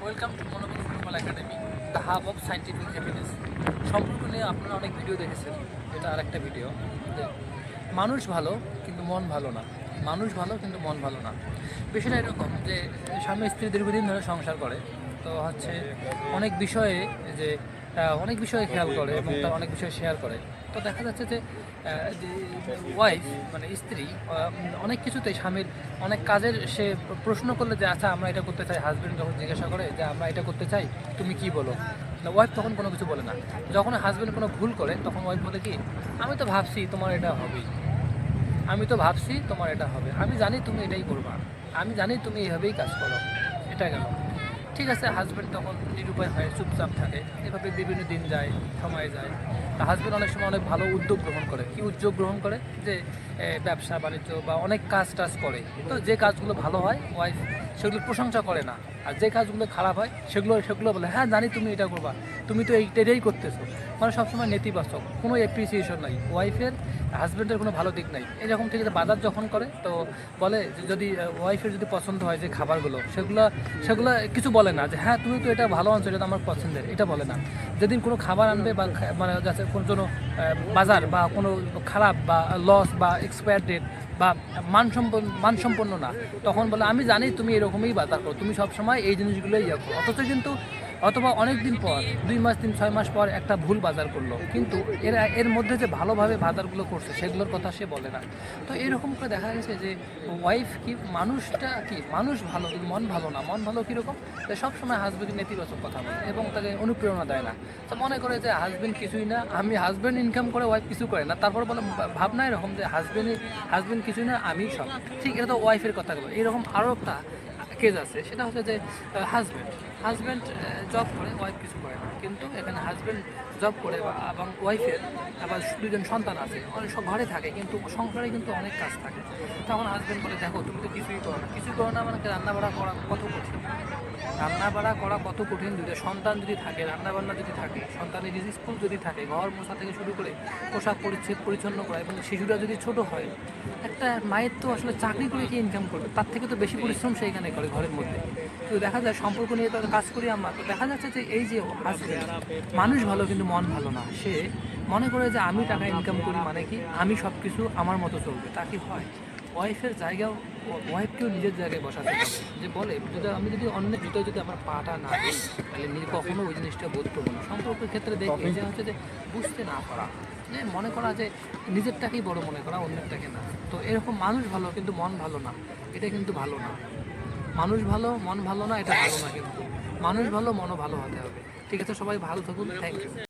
Welcome to মনোবল football academy, the hub of scientific happiness. সম্পর্ক নিয়ে আপনারা অনেক ভিডিও দেখেছেন। এটা আর একটা ভিডিও যে মানুষ ভালো কিন্তু মন ভালো না, মানুষ ভালো কিন্তু মন ভালো না। বিষয়টা এরকম যে স্বামী স্ত্রী দীর্ঘদিন ধরে সংসার করে, তো হচ্ছে অনেক বিষয়ে যে অনেক বিষয়ে খেয়াল করে এবং তার অনেক বিষয় শেয়ার করে। তো দেখা যাচ্ছে যে ওয়াইফ মানে স্ত্রী অনেক কিছুতে স্বামীর অনেক কাজের সে প্রশ্ন করলে যে আচ্ছা আমরা এটা করতে চাই, হাজব্যান্ড যখন জিজ্ঞাসা করে যে আমরা এটা করতে চাই তুমি কি বলো, ওয়াইফ তখন কোনো কিছু বলে না। যখন হাজব্যান্ড কোনো ভুল করে তখন ওয়াইফ বলে কি আমি তো ভাবছি তোমার এটা হবেই, আমি তো ভাবছি তোমার এটা হবে, আমি জানি তুমি এটাই করবা, আমি জানি তুমি এইভাবেই কাজ করো। এটা গেল ঠিক আছে। হাজব্যান্ড তখন নিরুপায় হয়, চুপচাপ থাকে। এভাবে বিভিন্ন দিন যায়, সময় যায়। তা হাজব্যান্ড অনেক সময় অনেক ভালো উদ্যোগ গ্রহণ করে। কি উদ্যোগ গ্রহণ করে যে ব্যবসা বাণিজ্য বা অনেক কাজ টাজ করে। তো যে কাজগুলো ভালো হয় ওয়াইফ সেগুলো প্রশংসা করে না, আর যে কাজগুলো খারাপ হয় সেগুলো সেগুলো বলে হ্যাঁ জানি তুমি এটা করবা, তুমি তো এইটাই করতেছো। মানে সবসময় নেতিবাচক, কোনো অ্যাপ্রিসিয়েশন নাই ওয়াইফের, হাজব্যান্ডের কোনো ভালো দিক নাই। এরকম থেকে বাজার যখন করে তো বলে যে যদি ওয়াইফের যদি পছন্দ হয় যে খাবারগুলো সেগুলো সেগুলো কিছু বলে না যে হ্যাঁ তুমি তো এটা ভালো আনছো, এটা তো আমার পছন্দের, এটা বলে না। যেদিন কোনো খাবার আনবে বা মানে যাচ্ছে কোনো বাজার বা কোনো খারাপ বা লস বা এক্সপায়ার ডেট বা মানসম্পন্ন না, তখন বলে আমি জানি তুমি এরকমই বাজার করো, তুমি সবসময় এই জিনিসগুলোই ইয়ে করো। অথচ কিন্তু অথবা অনেক দিন পর 2 মাস 6 মাস পর একটা ভুল বাজার করলো, কিন্তু এর মধ্যে যে ভালোভাবে বাজারগুলো করছে সেগুলোর কথা সে বলে না। তো এরকম করে দেখা গেছে যে ওয়াইফ কি মানুষটা কি মানুষ ভালো কিন্তু মন ভালো না। মন ভালো কীরকম, সবসময় হাজব্যান্ডের নেতিবাচক কথা বলে এবং তাকে অনুপ্রেরণা দেয় না। তো মনে করে যে হাজব্যান্ড কিছুই না, আমি হাজব্যান্ড ইনকাম করে ওয়াইফ কিছু করে না। তারপর বলে ভাবনা এরকম যে হাজব্যান্ড কিছুই না, আমিই সব। ঠিক, এটা তো ওয়াইফের কথাগুলো। এরকম আরও একটা কেস আছে, সেটা হচ্ছে যে হাজব্যান্ড জব করে, ওয়াইফ কিছু করে না। কিন্তু এখানে হাজব্যান্ড জব করে এবং ওয়াইফের আবার 2জন সন্তান আছে, অনেক সব ঘরে থাকে, কিন্তু সংসারে কিন্তু অনেক কাজ থাকে। তখন হাজব্যান্ড বলে দেখো তুমি তো কিছুই করো না মানে রান্নাবাড়া করা কত কঠিন, রান্নাবাড়া করা কত কঠিন। দুটো সন্তান যদি থাকে, রান্নাবান্না যদি থাকে, সন্তানের যদি স্কুল যদি থাকে, ঘর মোছা থেকে শুরু করে পোশাক পরিচ্ছন্ন করা, এবং শিশুরা যদি ছোট হয়, একটা মায়ের তো আসলে চাকরি করে কি ইনকাম করবে, তার থেকে তো বেশি পরিশ্রম সেইখানে করে ঘরের মধ্যে। তো দেখা যায় সম্পর্ক নিয়ে তো কাজ করি আমরা, তো দেখা যাচ্ছে যে এই যে হাজব্যান্ড মানুষ ভালো কিন্তু মন ভালো না। সে মনে করে যে আমি টাকা ইনকাম করি মানে কি আমি সব কিছু আমার মতো চলবে, তা কি হয়? ওয়াইফের জায়গাও ওয়াইফকেও নিজের জায়গায় বসাতে হবে। যে বলে আমি যদি অন্যের জুতোয় যদি আমার পাটা না দিই তাহলে নিজে কখনো ওই জিনিসটা বোধ করবো না। সম্পর্কের ক্ষেত্রে দেখি যে হচ্ছে যে বুঝতে না পারা, যে মনে করা যে নিজেরটাকেই বড় মনে করা, অন্যেরটাকে না। তো এরকম মানুষ ভালো কিন্তু মন ভালো না, এটা কিন্তু ভালো না। মানুষ ভালো মন ভালো না, এটা ভালো না। কিন্তু মানুষ ভালো মনও ভালো হতে হবে। ঠিক আছে, সবাই ভালো থাকুন, থ্যাংক ইউ।